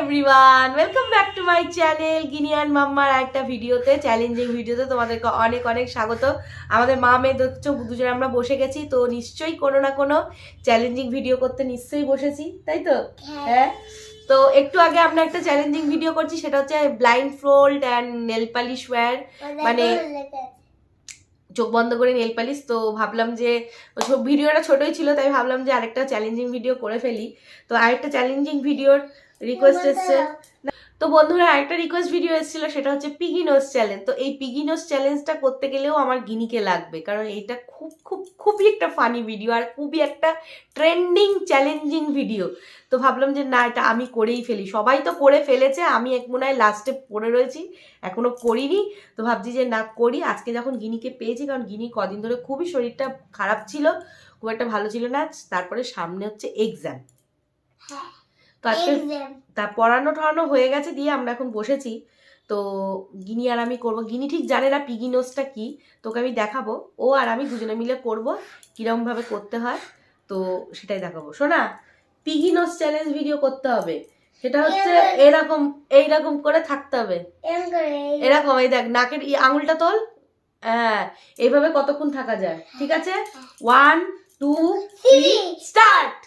Everyone, welcome back to my channel Ginni and মাম্মার একটা ভিডিওতে, চ্যালেঞ্জিং ভিডিওতে তোমাদেরকে অনেক অনেক স্বাগত। আমাদের মা মেয়ে দেখছো দুজনে আমরা বসে গেছি, তো নিশ্চয়ই কোনো না কোনো চ্যালেঞ্জিং ভিডিও করতে নিশ্চয়ই বসেছি, তাই তো? হ্যাঁ। তো একটু আগে আমরা একটা চ্যালেঞ্জিং ভিডিও করছি, সেটা হচ্ছে blindfold and nail polish war, মানে চোখ বন্ধ করে নেল পালিশ। তো ভাবলাম যে ভিডিওটা ছোটই ছিল, তাই ভাবলাম যে আরেকটা চ্যালেঞ্জিং ভিডিও করে ফেলি। তো আরেকটা চ্যালেঞ্জিং ভিডিওর রিকোয়েস্ট এসছে। তো বন্ধুরা আরেকটা রিকোয়েস্ট ভিডিও এসেছিল, সেটা হচ্ছে পিগি নোজ চ্যালেঞ্জ। তো এই পিগি নোজ চ্যালেঞ্জটা করতে গেলেও আমার গিনিকে লাগবে, কারণ এইটা খুবই একটা ফানি ভিডিও আর খুবই একটা ট্রেন্ডিং চ্যালেঞ্জিং ভিডিও। তো ভাবলাম যে না, এটা আমি করেই ফেলি। সবাই তো করে ফেলেছে, আমি এক মনে হয় লাস্টে পড়ে রয়েছি, এখনো করিনি। তো ভাবছি যে না করি, আজকে যখন গিনিকে পেয়েছি, কারণ গিনি কদিন ধরে খুবই শরীরটা খারাপ ছিল, খুব একটা ভালো ছিল না। তারপরে সামনে হচ্ছে এক্সাম, তো আজকে তা পড়ানো টড়ানো হয়ে গেছে, দিয়ে আমরা এখন বসেছি। তো গিনি আর আমি করব, গিনি ঠিক জানে না পিগি নোজটা কি, তোকে আমি দেখাবো। ও আর আমি দুজনে মিলে করব, কিরকম ভাবে করতে হয় তো সেটাই দেখাবো। শোনা, পিগি নোজ চ্যালেঞ্জ ভিডিও করতে হবে, সেটা হচ্ছে এরকম এইরকম করে থাকতে হবে, এরকম। এই দেখ, নাকের আঙুলটা তোল, হ্যাঁ, এইভাবে কতক্ষণ থাকা যায়, ঠিক আছে? 1 2 3 স্টার্ট।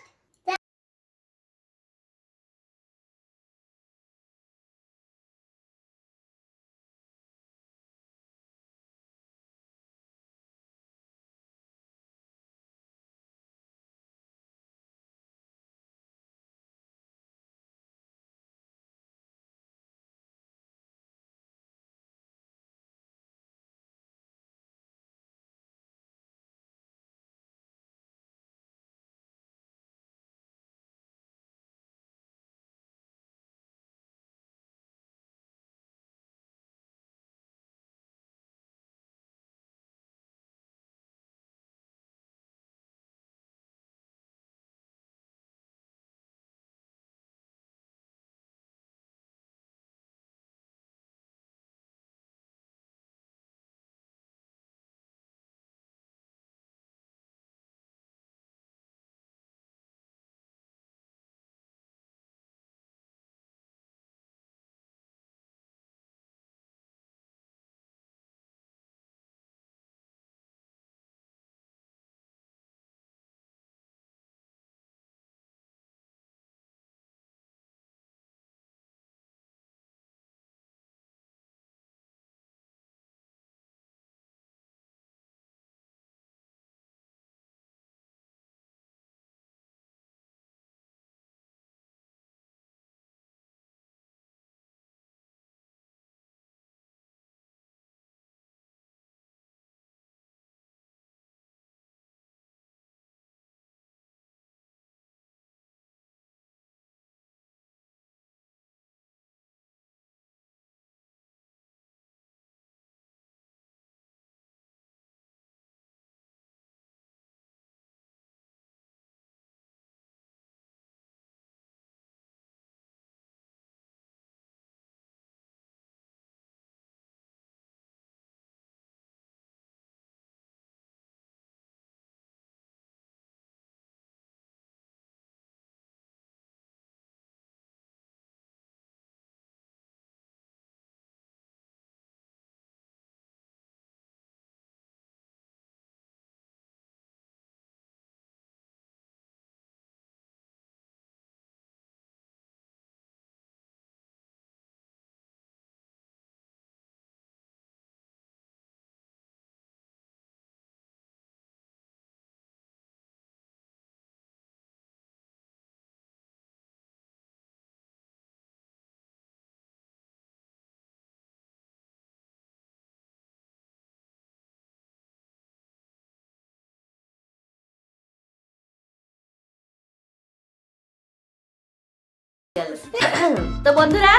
তো বন্ধুরা,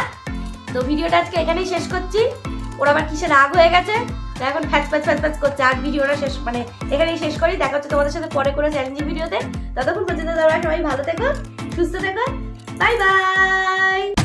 তো ভিডিওটা আজকে এখানেই শেষ করছি। ওরা আবার কিসে রাগ হয়ে গেছে, এখন ফ্যাচ করছে। আর ভিডিওটা শেষ, মানে এখানেই শেষ করি। দেখা হচ্ছে তোমাদের সাথে পরে কোনো চ্যালেঞ্জিং ভিডিওতে। ততক্ষণ পর্যন্ত তোমরা সবাই ভালো থেকো, সুস্থ থেকো, বাই বাই।